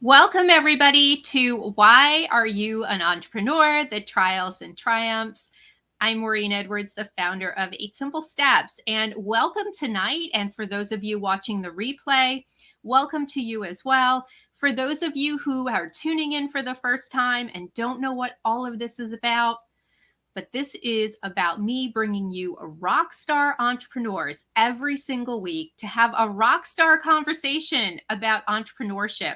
Welcome, everybody, to Why Are You an Entrepreneur? The Trials and Triumphs. I'm Maureen Edwards, the founder of 8 Simple Steps, and welcome tonight. And for those of you watching the replay, welcome to you as well. For those of you who are tuning in for the first time and don't know what all of this is about, but this is about me bringing you rock star entrepreneurs every single week to have a rock star conversation about entrepreneurship,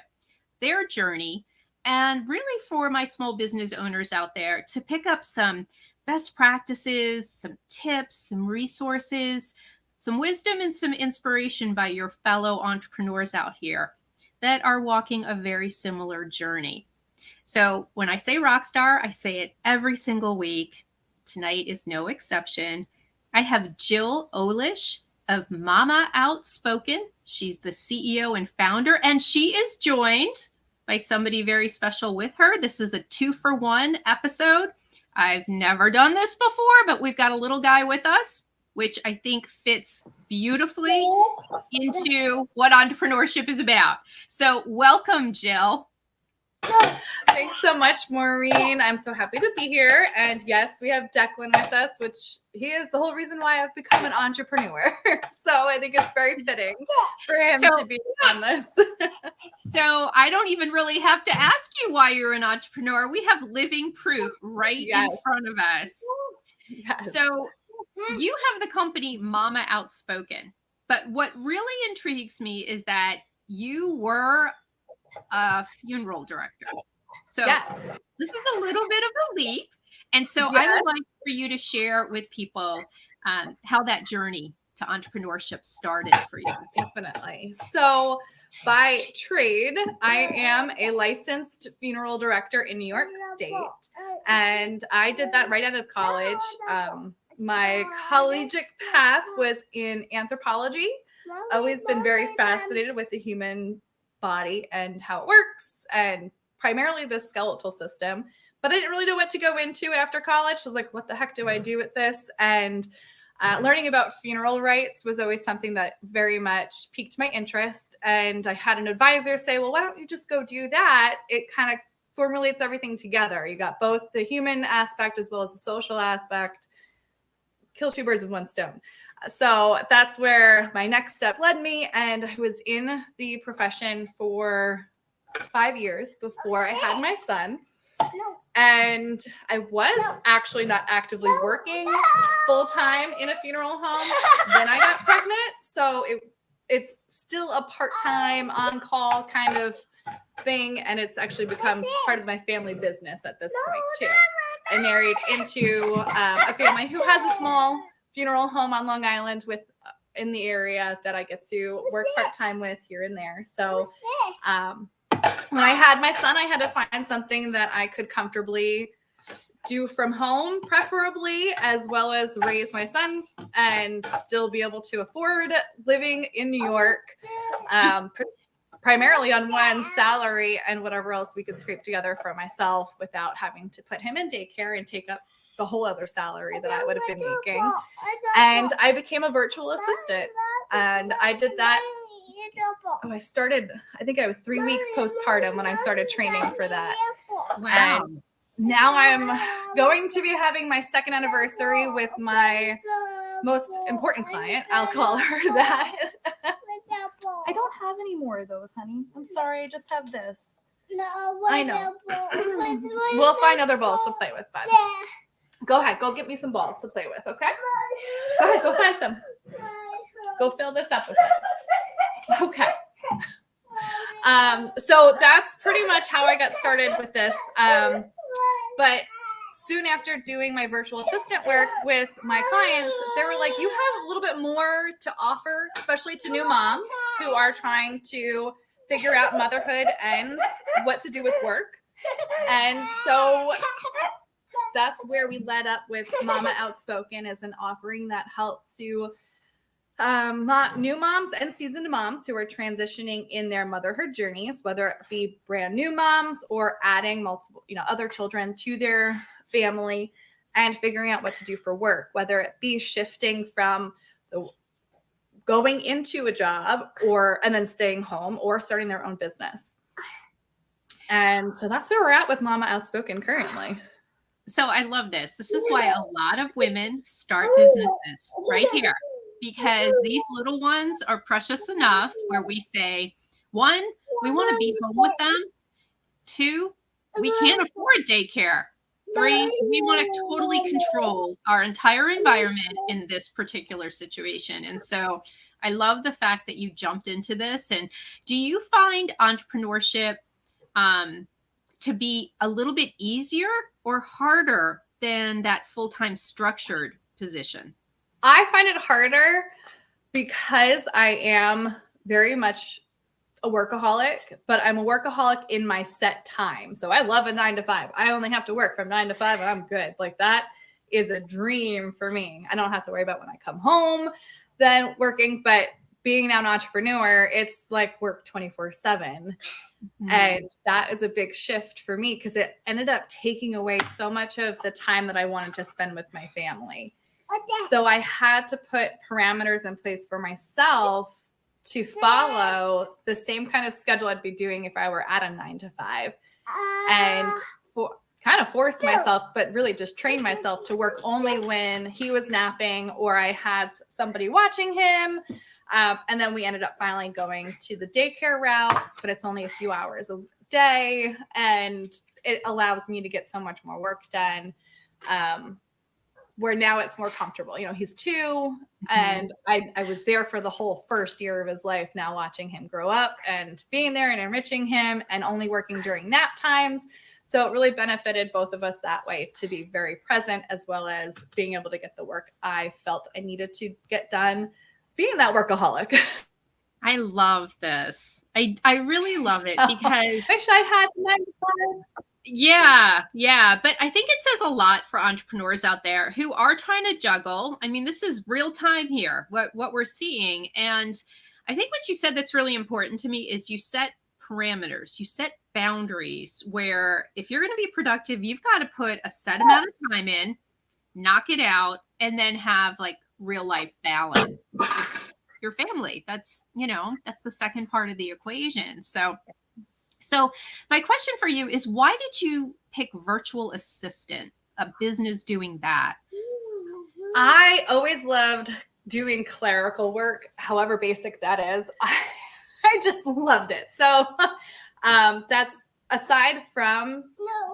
their journey, and really for my small business owners out there to pick up some best practices, some tips, some resources, some wisdom, and some inspiration by your fellow entrepreneurs out here that are walking a very similar journey. So when I say rock star, I say it every single week. Tonight is no exception. I have Jill Olish of Mama Outspoken. She's the CEO and founder, and she is joined by somebody very special with her. This is a 2-for-1 episode. I've never done this before, but we've got a little guy with us, which I think fits beautifully into what entrepreneurship is about. So welcome, Jill. Thanks so much, Maureen. I'm so happy to be here. And yes, we have Declan with us, which he is the whole reason why I've become an entrepreneur. So I think it's very fitting for him to be on this. So I don't even really have to ask you why you're an entrepreneur. We have living proof right in front of us. Yes. So you have the company Mama Outspoken. But what really intrigues me is that you were a funeral director. So this is a little bit of a leap. And so I would like for you to share with people how that journey to entrepreneurship started for you. Definitely. So by trade, I am a licensed funeral director in New York State. And I did that right out of college. My collegiate path was in anthropology. Always been very fascinated with the human body and how it works, and primarily the skeletal system. But I didn't really know what to go into after college. I was like, what the heck do I do with this? And learning about funeral rites was always something that very much piqued my interest. And I had an advisor say, well, why don't you just go do that? It kind of formulates everything together. You got both the human aspect as well as the social aspect. Kill two birds with one stone. So that's where my next step led me. And I was in the profession for 5 years before I had my son. And I was actually not actively working full time in a funeral home when I got pregnant. So it's still a part-time on-call kind of thing. And it's actually become part of my family business at this point too. I married into a family who has a small funeral home on Long Island in the area that I get to work part-time with here and there. So when I had my son, I had to find something that I could comfortably do from home, preferably, as well as raise my son and still be able to afford living in New York, primarily on one salary and whatever else we could scrape together for myself without having to put him in daycare and take up the whole other salary that I would have been making. And I became a virtual assistant. And I did that. I think I was 3 weeks postpartum when I started training for that. Wow. And now I'm going to be having my second anniversary with my most important client. I'll call her that. I don't have any more of those, honey. I'm sorry. I just have this. I know. We'll find other balls to play with, bud. Go ahead. Go get me some balls to play with, okay? Go ahead. Go find some. Go fill this up with it. Okay. So that's pretty much how I got started with this. But soon after doing my virtual assistant work with my clients, they were like, you have a little bit more to offer, especially to new moms who are trying to figure out motherhood and what to do with work. And so that's where we led up with Mama Outspoken as an offering that helped to new moms and seasoned moms who are transitioning in their motherhood journeys, whether it be brand new moms or adding multiple, other children to their family and figuring out what to do for work, whether it be shifting from going into a job and then staying home or starting their own business. And so that's where we're at with Mama Outspoken currently. So I love this. This is why a lot of women start businesses right here, because these little ones are precious enough where we say, one, we want to be home with them. Two, we can't afford daycare. Three, we want to totally control our entire environment in this particular situation. And so I love the fact that you jumped into this. And do you find entrepreneurship to be a little bit easier or harder than that full-time structured position? I find it harder because I am very much a workaholic, but I'm a workaholic in my set time. So I love a 9 to 5. I only have to work from 9 to 5 and I'm good. Like that is a dream for me. I don't have to worry about when I come home then working, but being now an entrepreneur, it's like work 24/7. And that is a big shift for me because it ended up taking away so much of the time that I wanted to spend with my family. So I had to put parameters in place for myself to follow the same kind of schedule I'd be doing if I were at a 9 to 5 and kind of forced myself, but really just trained myself to work only when he was napping or I had somebody watching him. And then we ended up finally going to the daycare route, but it's only a few hours a day and it allows me to get so much more work done. Where now it's more comfortable. You know, he's 2 and I was there for the whole first year of his life now watching him grow up and being there and enriching him and only working during nap times. So it really benefited both of us that way to be very present as well as being able to get the work I felt I needed to get done, being that workaholic. I love this. I really love it because I wish I had some 9 to 5. Yeah. But I think it says a lot for entrepreneurs out there who are trying to juggle. I mean, this is real time here, what we're seeing. And I think what you said that's really important to me is you set parameters, you set boundaries where if you're going to be productive, you've got to put a set amount of time in, knock it out, and then have like real life balance with your family. That's the second part of the equation. So my question for you is, why did you pick virtual assistant, a business doing that? I always loved doing clerical work, however basic that is. I just loved it. So that's aside from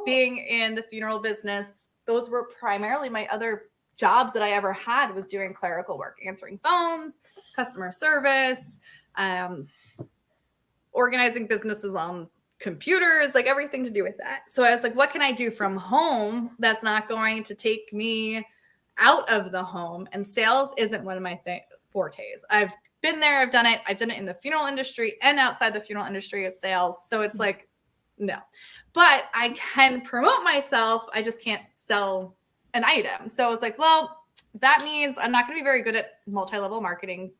being in the funeral business, those were primarily my other jobs that I ever had was doing clerical work, answering phones, customer service, organizing businesses on computers, like everything to do with that. So I was like, what can I do from home that's not going to take me out of the home? And sales isn't one of my fortes. I've been there. I've done it. I've done it in the funeral industry and outside the funeral industry at sales. So it's like, no, but I can promote myself. I just can't sell an item. So I was like, well, that means I'm not going to be very good at multi-level marketing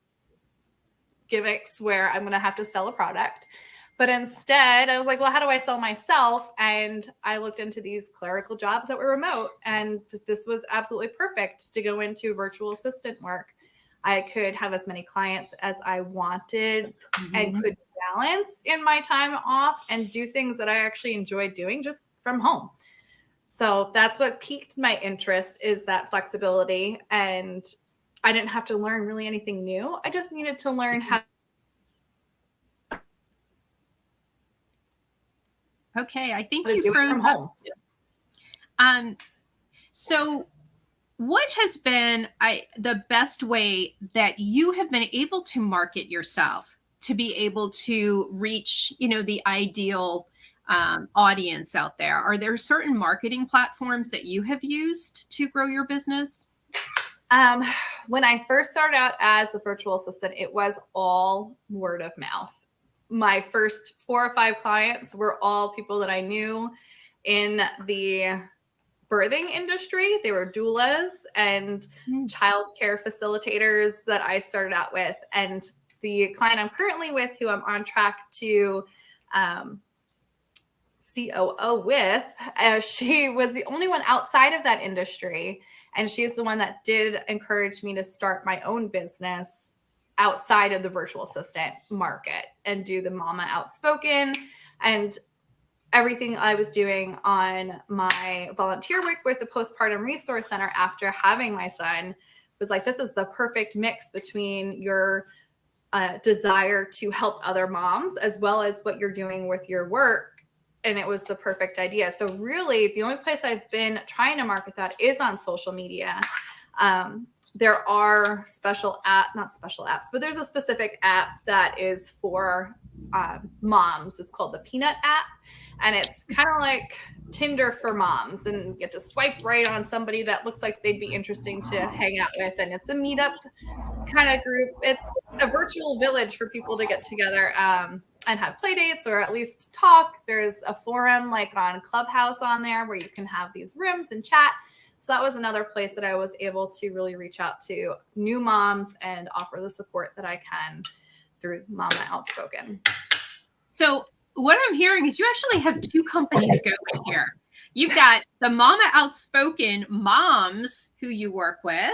gimmicks where I'm going to have to sell a product. But instead, I was like, well, how do I sell myself? And I looked into these clerical jobs that were remote. And this was absolutely perfect to go into virtual assistant work. I could have as many clients as I wanted and could balance in my time off and do things that I actually enjoyed doing just from home. So that's what piqued my interest, is that flexibility. And I didn't have to learn really anything new. I just needed to learn how. Okay, I think you froze from home. So what has been the best way that you have been able to market yourself to be able to reach, the ideal audience out there? Are there certain marketing platforms that you have used to grow your business? When I first started out as a virtual assistant, it was all word of mouth. My first 4 or 5 clients were all people that I knew in the birthing industry. They were doulas and childcare facilitators that I started out with. And the client I'm currently with, who I'm on track to COO with, she was the only one outside of that industry. And she's the one that did encourage me to start my own business outside of the virtual assistant market and do the Mama Outspoken. And everything I was doing on my volunteer work with the Postpartum Resource Center after having my son was like, this is the perfect mix between your desire to help other moms as well as what you're doing with your work. And it was the perfect idea. So really the only place I've been trying to market that is on social media. There are not special apps, but there's a specific app that is for moms. It's called the Peanut app. And it's kind of like Tinder for moms, and you get to swipe right on somebody that looks like they'd be interesting to hang out with. And it's a meetup kind of group. It's a virtual village for people to get together and have play dates or at least talk. There's a forum like on Clubhouse on there where you can have these rooms and chat. So that was another place that I was able to really reach out to new moms and offer the support that I can through Mama Outspoken. So what I'm hearing is you actually have two companies going here. You've got the Mama Outspoken moms who you work with,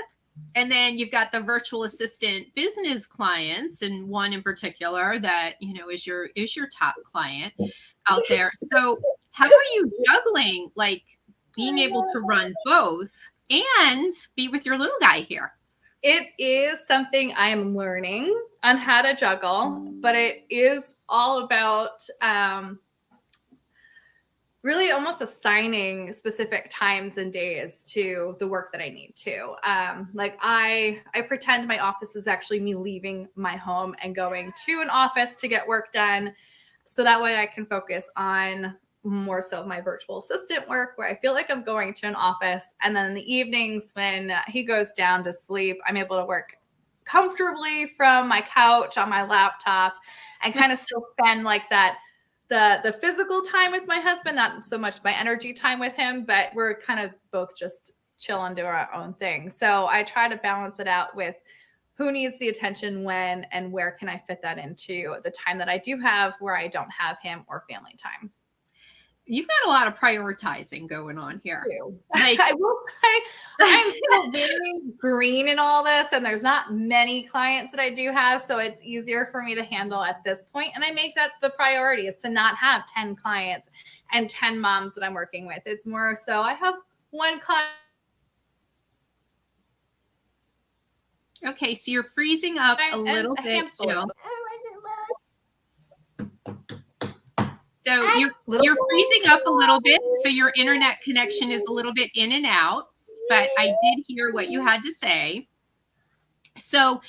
and then you've got the virtual assistant business clients, and one in particular that, you know, is your top client out there. So how are you juggling like being able to run both and be with your little guy here? It is something I am learning on how to juggle, but it is all about really almost assigning specific times and days to the work that I need to. Like I pretend my office is actually me leaving my home and going to an office to get work done. So that way I can focus on more so my virtual assistant work where I feel like I'm going to an office. And then in the evenings when he goes down to sleep, I'm able to work comfortably from my couch on my laptop and kind of still spend like that, the physical time with my husband, not so much my energy time with him, but we're kind of both just chill and do our own thing. So I try to balance it out with who needs the attention when and where can I fit that into the time that I do have where I don't have him or family time. You've got a lot of prioritizing going on here. Like, I will say I'm still very green in all this, and there's not many clients that I do have, so it's easier for me to handle at this point. And I make that the priority is to not have 10 clients and 10 moms that I'm working with. It's more so I have one client. Okay, so you're freezing up a little bit, Jill. So you're freezing up a little bit, so your internet connection is a little bit in and out, but I did hear what you had to say. So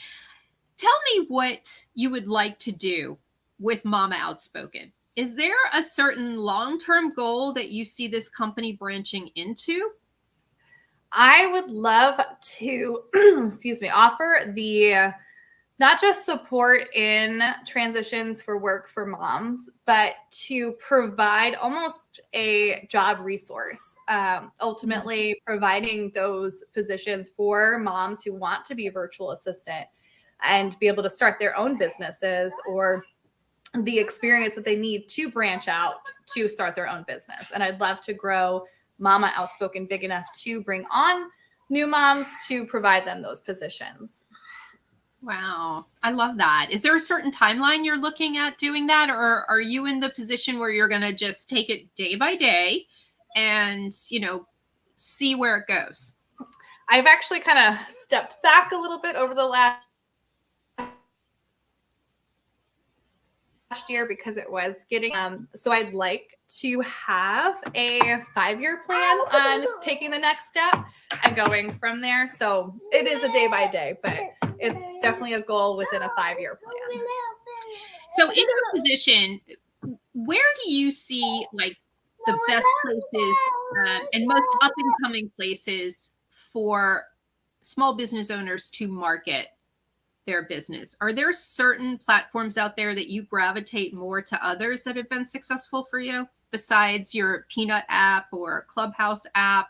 tell me what you would like to do with Mama Outspoken. Is there a certain long-term goal that you see this company branching into? I would love to, offer the not just support in transitions for work for moms, but to provide almost a job resource, ultimately providing those positions for moms who want to be a virtual assistant and be able to start their own businesses or the experience that they need to branch out to start their own business. And I'd love to grow Mama Outspoken big enough to bring on new moms to provide them those positions. Wow. I love that. Is there a certain timeline you're looking at doing that? Or are you in the position where you're going to just take it day by day and, you know, see where it goes? I've actually kind of stepped back a little bit over the last year because it was getting, so I'd like to have a 5-year plan on taking the next step and going from there. So it is a day by day, but it's definitely a goal within a 5-year plan. So in your position, where do you see like the best places and most up and coming places for small business owners to market their business? Are there certain platforms out there that you gravitate more to others that have been successful for you besides your Peanut app or Clubhouse app?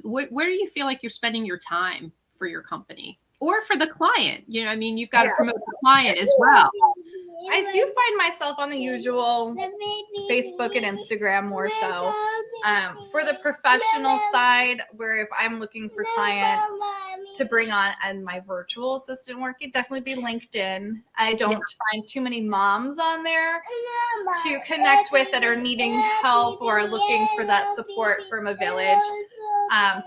Where do you feel like you're spending your time for your company or for the client? You know, I mean, you've got to promote the client as well. I do find myself on the usual Facebook and Instagram more so. For the professional side, where if I'm looking for clients, to bring on and my virtual assistant work, it'd definitely be LinkedIn. I don't find too many moms on there to connect with that are needing help or looking for that support from a village.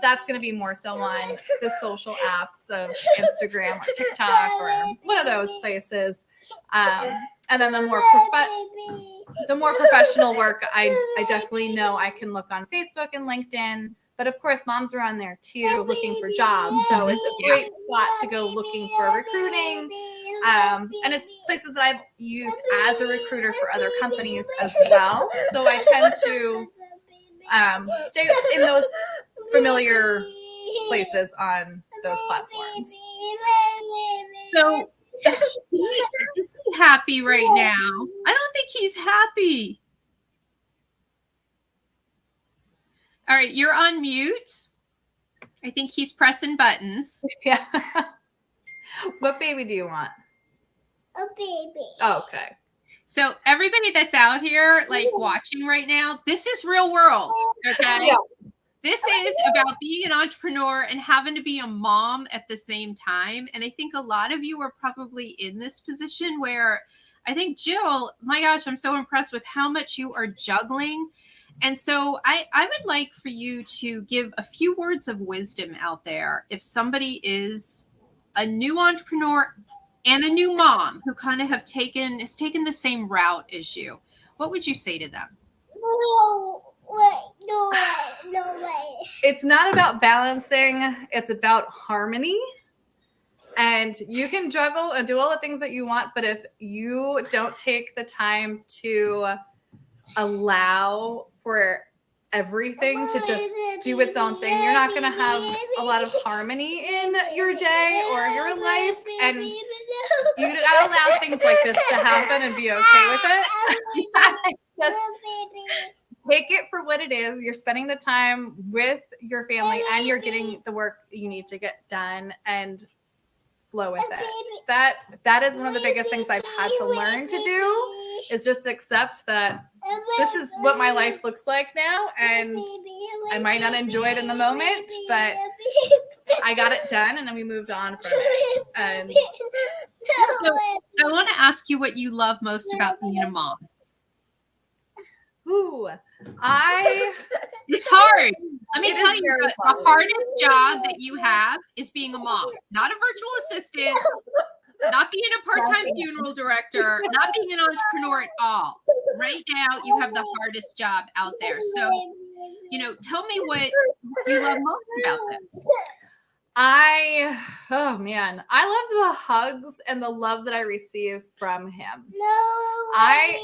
That's going to be more so on the social apps of Instagram or TikTok or one of those places. And then the more professional work, I definitely know I can look on Facebook and LinkedIn. But of course, moms are on there too, looking for jobs. So it's a great spot to go looking for recruiting. And it's places that I've used as a recruiter for other companies as well. So I tend to stay in those familiar places on those platforms. So is he happy right now? I don't think he's happy. All right, you're on mute. I think he's pressing buttons. Yeah. What baby do you want? A baby. Oh, okay. So everybody that's out here, like watching right now, this is real world. Okay. Yeah. This is about being an entrepreneur and having to be a mom at the same time. And I think a lot of you are probably in this position where I think, Jill, my gosh, I'm so impressed with how much you are juggling. And so I would like for you to give a few words of wisdom out there. If somebody is a new entrepreneur and a new mom who kind of has taken the same route as you, what would you say to them? No way. It's not about balancing. It's about harmony. And you can juggle and do all the things that you want, but if you don't take the time to allow for everything to just do its own thing, you're not going to have a lot of harmony in your day or your life. And you gotta allow things like this to happen and be okay with it. Just take it for what it is. You're spending the time with your family and you're getting the work you need to get done and flow with it. That is one of the biggest things I've had to learn to do, is just accept that this is what my life looks like now, and I might not enjoy it in the moment, but I got it done and then we moved on from it. And so I want to ask you what you love most about being a mom. It's hard. Let me tell you, the hardest job that you have is being a mom, not a virtual assistant, not being a part-time funeral director, not being an entrepreneur at all. Right now, you have the hardest job out there. So, tell me what you love most about this. I love the hugs and the love that I receive from him. I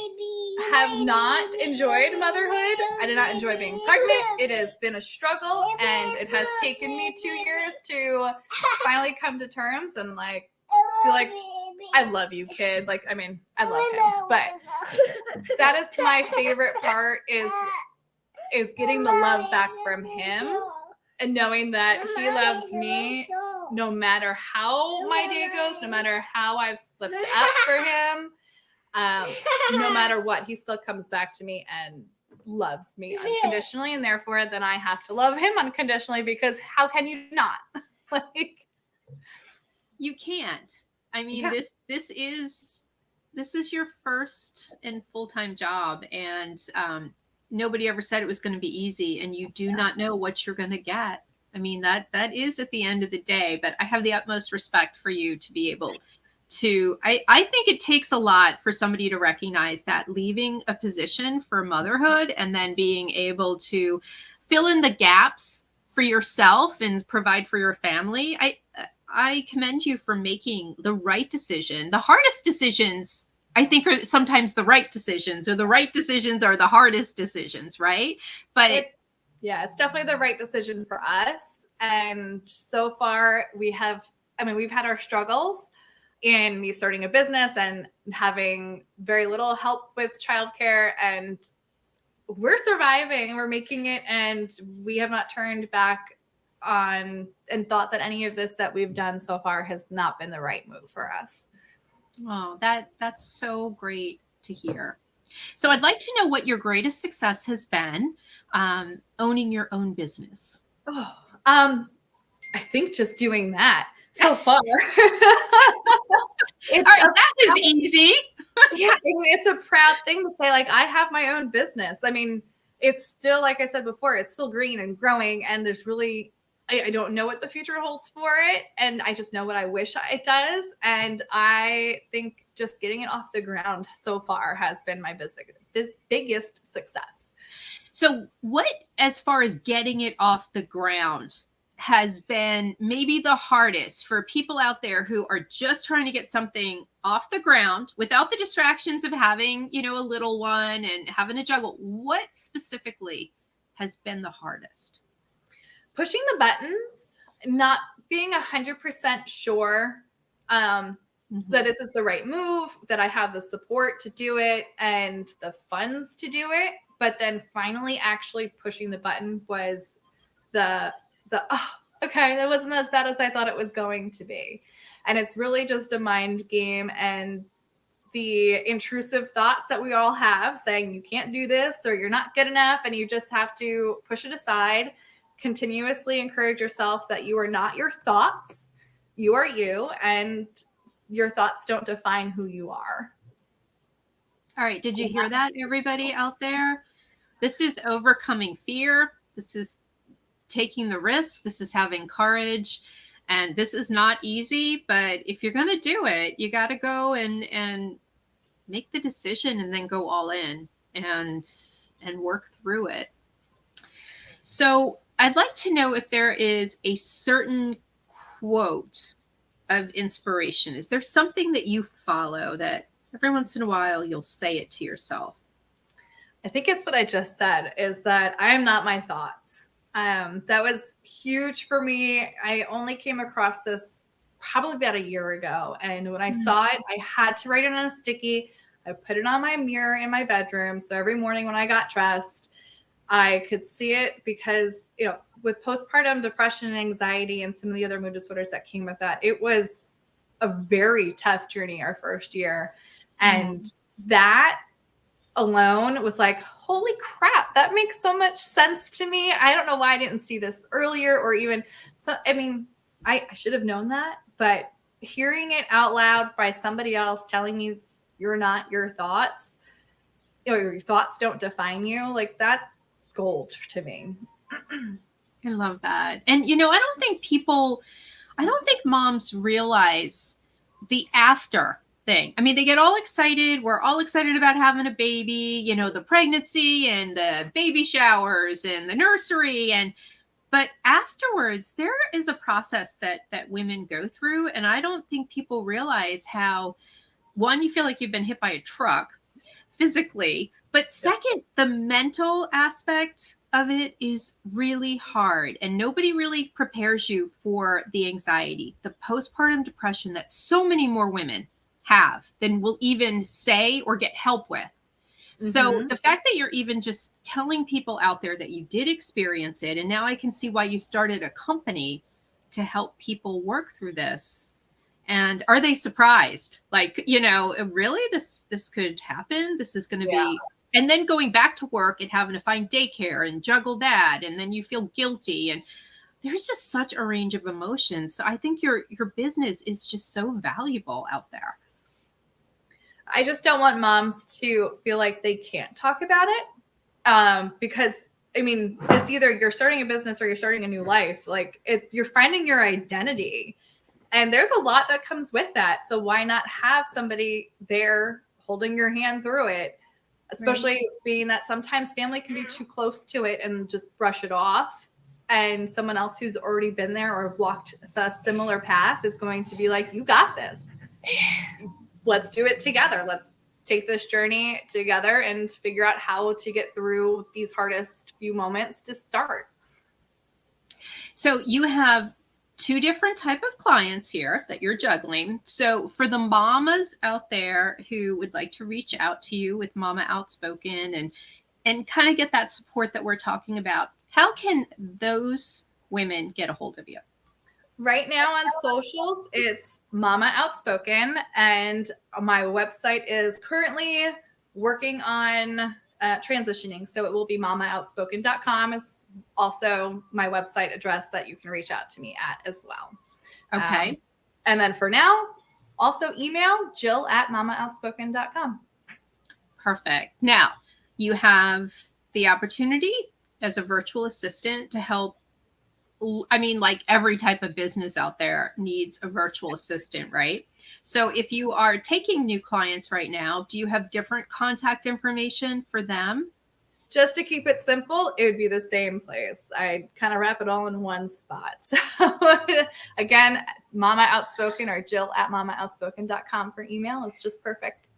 have not enjoyed motherhood. I did not enjoy being pregnant. It has been a struggle, and it has taken me 2 years to finally come to terms and be like, I love you, kid. I love him, but that is my favorite part is getting the love back from him. And knowing that he loves me no matter how my day goes, no matter how I've slipped up for him, no matter what, he still comes back to me and loves me unconditionally. And therefore, then I have to love him unconditionally, because how can you not? You can't. I mean, this is your first and full-time job, and nobody ever said it was going to be easy, and you do not know what you're going to get. I mean, that is at the end of the day, but I have the utmost respect for you to be able to, I think it takes a lot for somebody to recognize that leaving a position for motherhood and then being able to fill in the gaps for yourself and provide for your family. I commend you for making the right decision. The hardest decisions, I think, are sometimes the right decisions, or the right decisions are the hardest decisions, right? But it's definitely the right decision for us. And so far we've had our struggles in me starting a business and having very little help with childcare, and we're surviving, we're making it, and we have not turned back on and thought that any of this that we've done so far has not been the right move for us. Oh, that's so great to hear. So I'd like to know what your greatest success has been owning your own business. I think just doing that so far. All right, that was easy. Yeah, I mean, it's a proud thing to say, like, I have my own business. I mean, it's still, like I said before, it's still green and growing, and there's really, I don't know what the future holds for it, and I just know what I wish it does. And I think just getting it off the ground so far has been my biggest success. So what, as far as getting it off the ground, has been maybe the hardest for people out there who are just trying to get something off the ground without the distractions of having, a little one and having to juggle? What specifically has been the hardest? Pushing the buttons, not being 100% sure that this is the right move, that I have the support to do it and the funds to do it. But then finally actually pushing the button was okay, that wasn't as bad as I thought it was going to be. And it's really just a mind game, and the intrusive thoughts that we all have saying you can't do this or you're not good enough, and you just have to push it aside, continuously encourage yourself that you are not your thoughts, you are you, and your thoughts don't define who you are. All right, did you hear that, everybody out there? This is overcoming fear. This is taking the risk. This is having courage. And this is not easy, but if you're going to do it, you got to go and make the decision and then go all in and work through it. So I'd like to know if there is a certain quote of inspiration. Is there something that you follow that every once in a while you'll say it to yourself? I think it's what I just said, is that I am not my thoughts. That was huge for me. I only came across this probably about a year ago. And when I saw it, I had to write it on a sticky. I put it on my mirror in my bedroom. So every morning when I got dressed, I could see it, because, with postpartum depression and anxiety and some of the other mood disorders that came with that, it was a very tough journey our first year. And that alone was like, holy crap, that makes so much sense to me. I don't know why I didn't see this earlier, or even so. I mean, I should have known that, but hearing it out loud by somebody else telling me you're not your thoughts, your thoughts don't define you, like, that's gold to me. I love that. And, I don't think moms realize the after thing. I mean, they get all excited. We're all excited about having a baby, the pregnancy and the baby showers and the nursery. But afterwards, there is a process that women go through. And I don't think people realize how, one, you feel like you've been hit by a truck physically, but second, the mental aspect of it is really hard, and nobody really prepares you for the anxiety, the postpartum depression that so many more women have than will even say or get help with. So the fact that you're even just telling people out there that you did experience it, and now I can see why you started a company to help people work through this. And are they surprised? Like, really, this could happen? This is going to be, and then going back to work and having to find daycare and juggle that, and then you feel guilty, and there's just such a range of emotions. So I think your business is just so valuable out there. I just don't want moms to feel like they can't talk about it, because, I mean, it's either you're starting a business or you're starting a new life. Like, you're finding your identity, and there's a lot that comes with that. So why not have somebody there holding your hand through it, especially being that sometimes family can be too close to it and just brush it off. And someone else who's already been there or walked a similar path is going to be like, you got this. Let's do it together. Let's take this journey together and figure out how to get through these hardest few moments to start. So you have two different type of clients here that you're juggling. So for the mamas out there who would like to reach out to you with Mama Outspoken and kind of get that support that we're talking about, how can those women get a hold of you? Right now on socials, it's Mama Outspoken, and my website is currently working on transitioning. So it will be mamaoutspoken.com is also my website address that you can reach out to me at as well. Okay. And then for now, also email jill@mamaoutspoken.com. Perfect. Now, you have the opportunity as a virtual assistant to help. I mean, like every type of business out there needs a virtual assistant, right? So if you are taking new clients right now, do you have different contact information for them? Just to keep it simple, it would be the same place. I kind of wrap it all in one spot. So again, Mama Outspoken or jill@mamaoutspoken.com for email is just perfect.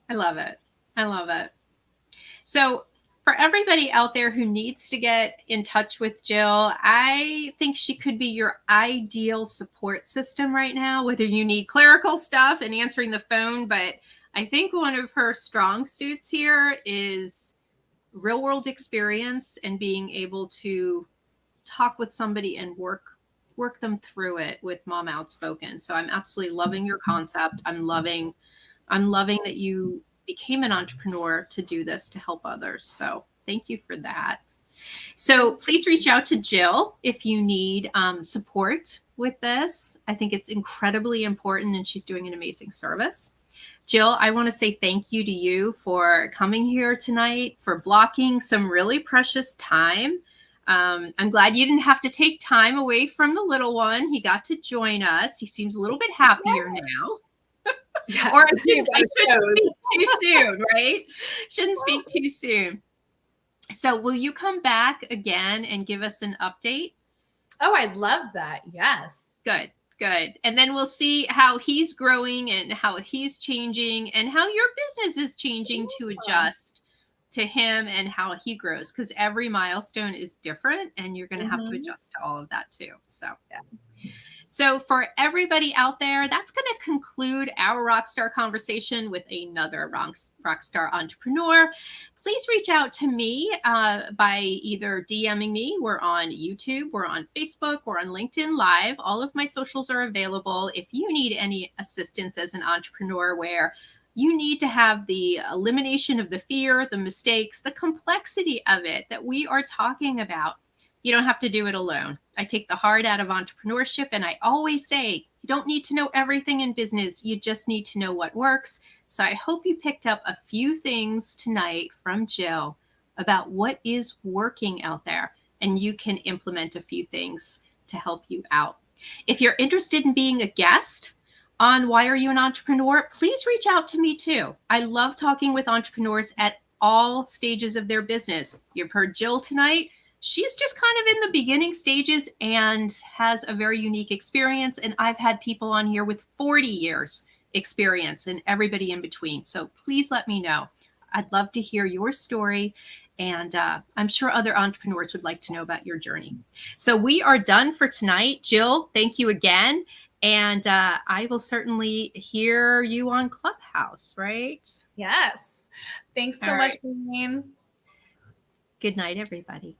I love it. I love it. So for everybody out there who needs to get in touch with Jill, I think she could be your ideal support system right now, whether you need clerical stuff and answering the phone. But I think one of her strong suits here is real world experience and being able to talk with somebody and work them through it with Mom Outspoken. So I'm absolutely loving your concept. I'm loving that you became an entrepreneur to do this to help others. So thank you for that. So please reach out to Jill if you need support with this. I think it's incredibly important and she's doing an amazing service. Jill, I want to say thank you to you for coming here tonight, for blocking some really precious time. I'm glad you didn't have to take time away from the little one. He got to join us. He seems a little bit happier now. Yeah. Or I shouldn't speak too soon, right? Shouldn't speak too soon. So will you come back again and give us an update? Oh, I'd love that. Yes. Good. And then we'll see how he's growing and how he's changing and how your business is changing to adjust to him and how he grows, because every milestone is different and you're going to have to adjust to all of that too. So, yeah. So for everybody out there, that's going to conclude our Rockstar conversation with another Rockstar entrepreneur. Please reach out to me by either DMing me. We're on YouTube, we're on Facebook, we're on LinkedIn Live. All of my socials are available. If you need any assistance as an entrepreneur where you need to have the elimination of the fear, the mistakes, the complexity of it that we are talking about, you don't have to do it alone. I take the hard out of entrepreneurship, and I always say, you don't need to know everything in business. You just need to know what works. So I hope you picked up a few things tonight from Jill about what is working out there, and you can implement a few things to help you out. If you're interested in being a guest on Why Are You an Entrepreneur, please reach out to me too. I love talking with entrepreneurs at all stages of their business. You've heard Jill tonight. She's just kind of in the beginning stages and has a very unique experience. And I've had people on here with 40 years experience and everybody in between. So please let me know. I'd love to hear your story. And I'm sure other entrepreneurs would like to know about your journey. So we are done for tonight. Jill, thank you again. And I will certainly hear you on Clubhouse, right? Yes. Thanks so much, Janine. Good night, everybody.